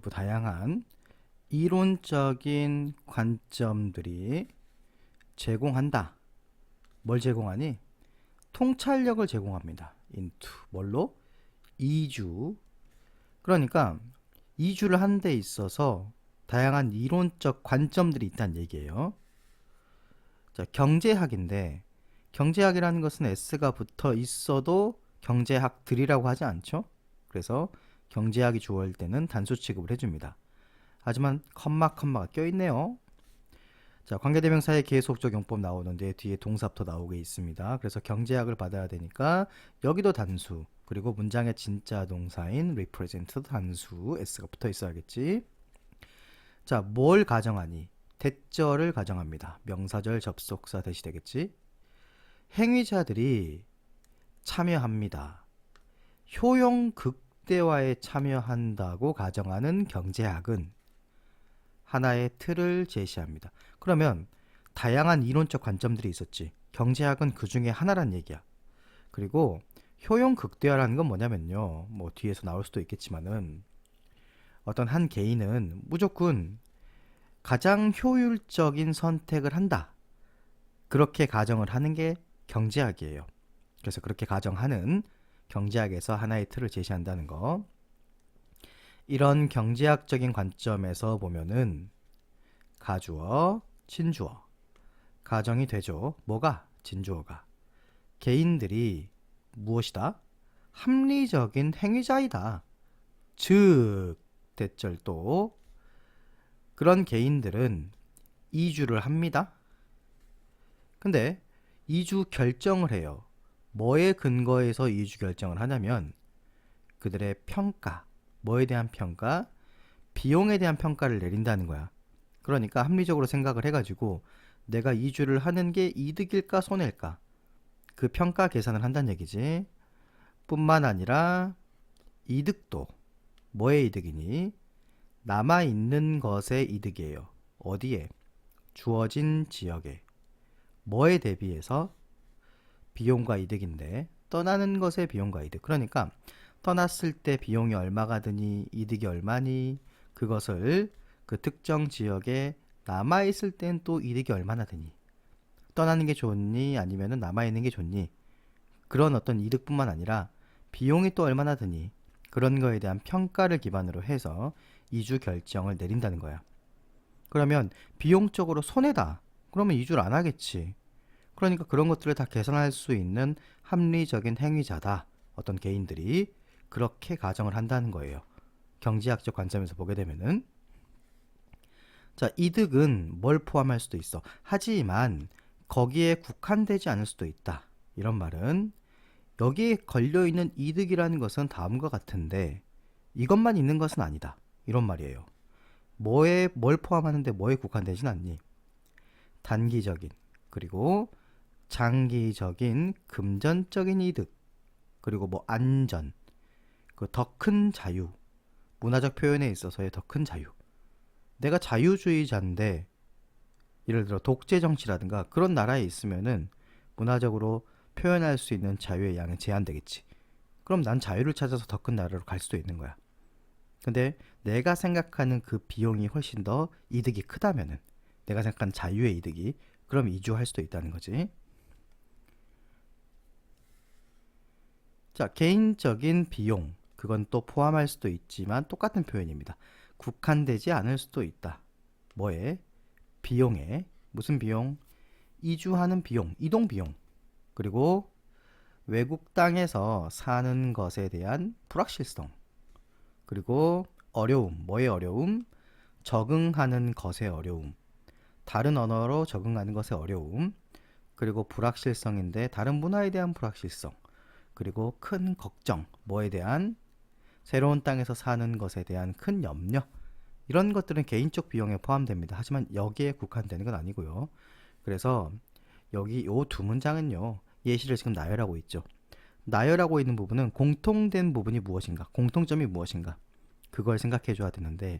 다양한 이론적인 관점들이 제공한다. 뭘 제공하니? 통찰력을 제공합니다. into 뭘로? 이주. 그러니까 이주를 하는 데 있어서 다양한 이론적 관점들이 있다는 얘기예요. 자, 경제학인데 경제학이라는 것은 S가 붙어 있어도 경제학들이라고 하지 않죠? 그래서 경제학이 주어일 때는 단수 취급을 해줍니다. 하지만 컴마가 껴있네요. 자, 관계대명사의 계속적 용법 나오는데 뒤에 동사부터 나오게 있습니다. 그래서 경제학을 받아야 되니까 여기도 단수, 그리고 문장의 진짜 동사인 represent도 단수, s가 붙어 있어야겠지. 자, 뭘 가정하니? 대절을 가정합니다. 명사절 접속사 대시 되겠지. 행위자들이 참여합니다. 효용 극대화에 참여한다고 가정하는 경제학은 하나의 틀을 제시합니다. 그러면 다양한 이론적 관점들이 있었지. 경제학은 그 중에 하나란 얘기야. 그리고 효용 극대화라는 건 뭐냐면요. 뭐 뒤에서 나올 수도 있겠지만은 어떤 한 개인은 무조건 가장 효율적인 선택을 한다. 그렇게 가정을 하는 게 경제학이에요. 그래서 그렇게 가정하는 경제학에서 하나의 틀을 제시한다는 거. 이런 경제학적인 관점에서 보면은 가주어, 진주어, 가정이 되죠. 뭐가? 진주어가. 개인들이 무엇이다? 합리적인 행위자이다. 즉, 대절도 그런 개인들은 이주를 합니다. 근데 이주 결정을 해요. 뭐에 근거해서 이주 결정을 하냐면 그들의 평가, 뭐에 대한 평가? 비용에 대한 평가를 내린다는 거야. 그러니까 합리적으로 생각을 해가지고 내가 이주를 하는 게 이득일까 손해일까? 그 평가 계산을 한다는 얘기지. 뿐만 아니라 이득도 뭐의 이득이니? 남아있는 것의 이득이에요. 어디에? 주어진 지역에. 뭐에 대비해서? 비용과 이득인데 떠나는 것의 비용과 이득. 그러니까 떠났을 때 비용이 얼마가 드니 이득이 얼마니 그것을 그 특정 지역에 남아있을 땐 또 이득이 얼마나 드니 떠나는 게 좋니 아니면 남아있는 게 좋니 그런 어떤 이득뿐만 아니라 비용이 또 얼마나 드니 그런 거에 대한 평가를 기반으로 해서 이주 결정을 내린다는 거야. 그러면 비용적으로 손해다. 그러면 이주를 안 하겠지. 그러니까 그런 것들을 다 계산할 수 있는 합리적인 행위자다. 어떤 개인들이 그렇게 가정을 한다는 거예요. 경제학적 관점에서 보게 되면은. 자, 이득은 뭘 포함할 수도 있어. 하지만 거기에 국한되지 않을 수도 있다. 이런 말은 여기에 걸려있는 이득이라는 것은 다음과 같은데 이것만 있는 것은 아니다. 이런 말이에요. 뭘 포함하는데 뭐에 국한되진 않니? 단기적인 그리고 장기적인 금전적인 이득 그리고 뭐 안전 그 더 큰 자유 문화적 표현에 있어서의 더 큰 자유 내가 자유주의자인데 예를 들어 독재 정치라든가 그런 나라에 있으면은 문화적으로 표현할 수 있는 자유의 양이 제한되겠지. 그럼 난 자유를 찾아서 더 큰 나라로 갈 수도 있는 거야. 근데 내가 생각하는 그 비용이 훨씬 더 이득이 크다면은 내가 생각하는 자유의 이득이 그럼 이주할 수도 있다는 거지. 자, 개인적인 비용 그건 또 포함할 수도 있지만 똑같은 표현입니다. 국한되지 않을 수도 있다. 뭐에? 비용에. 무슨 비용? 이주하는 비용, 이동 비용. 그리고 외국 땅에서 사는 것에 대한 불확실성. 그리고 어려움, 뭐의 어려움? 적응하는 것의 어려움. 다른 언어로 적응하는 것의 어려움. 그리고 불확실성인데 다른 문화에 대한 불확실성. 그리고 큰 걱정, 뭐에 대한? 새로운 땅에서 사는 것에 대한 큰 염려. 이런 것들은 개인적 비용에 포함됩니다. 하지만 여기에 국한되는 건 아니고요. 그래서 여기 요 두 문장은요. 예시를 지금 나열하고 있죠. 나열하고 있는 부분은 공통된 부분이 무엇인가? 공통점이 무엇인가? 그걸 생각해 줘야 되는데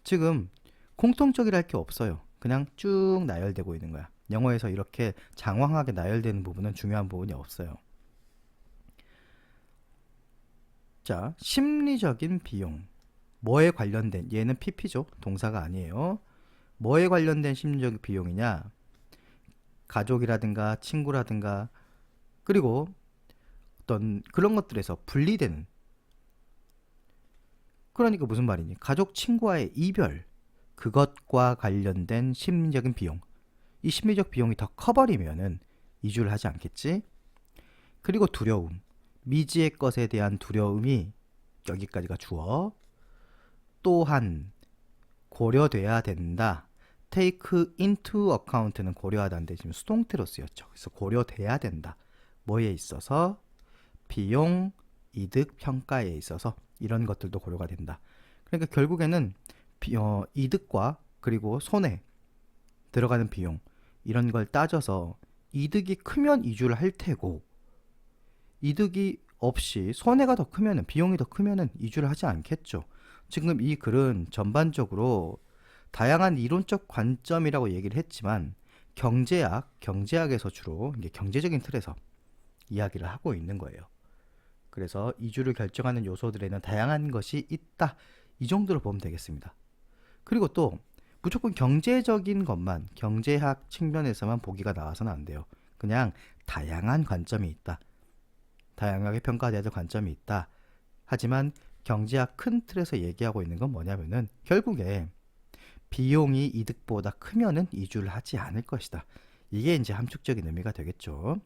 지금 공통적이랄 게 없어요. 그냥 쭉 나열되고 있는 거야. 영어에서 이렇게 장황하게 나열되는 부분은 중요한 부분이 없어요. 자, 심리적인 비용. 뭐에 관련된, 얘는 PP죠. 동사가 아니에요. 뭐에 관련된 심리적 비용이냐? 가족이라든가 친구라든가 그리고 어떤 그런 것들에서 분리되는, 그러니까 무슨 말이니? 가족 친구와의 이별, 그것과 관련된 심리적인 비용. 이 심리적 비용이 더 커버리면은 이주를 하지 않겠지? 그리고 두려움. 미지의 것에 대한 두려움이 여기까지가 주어. 또한 고려돼야 된다. take into account는 고려하다인데 지금 수동태로 쓰였죠. 그래서 고려돼야 된다. 뭐에 있어서? 비용, 이득, 평가에 있어서 이런 것들도 고려가 된다. 그러니까 결국에는 이득과 그리고 손해, 들어가는 비용 이런 걸 따져서 이득이 크면 이주를 할 테고 이득이 없이 손해가 더 크면은, 비용이 더 크면은 이주를 하지 않겠죠. 지금 이 글은 전반적으로 다양한 이론적 관점이라고 얘기를 했지만 경제학에서 주로 이게 경제적인 틀에서 이야기를 하고 있는 거예요. 그래서 이주를 결정하는 요소들에는 다양한 것이 있다. 이 정도로 보면 되겠습니다. 그리고 또 무조건 경제적인 것만, 경제학 측면에서만 보기가 나와서는 안 돼요. 그냥 다양한 관점이 있다. 다양하게 평가돼야 될 관점이 있다. 하지만 경제학 큰 틀에서 얘기하고 있는 건 뭐냐면은 결국에 비용이 이득보다 크면은 이주를 하지 않을 것이다. 이게 이제 함축적인 의미가 되겠죠.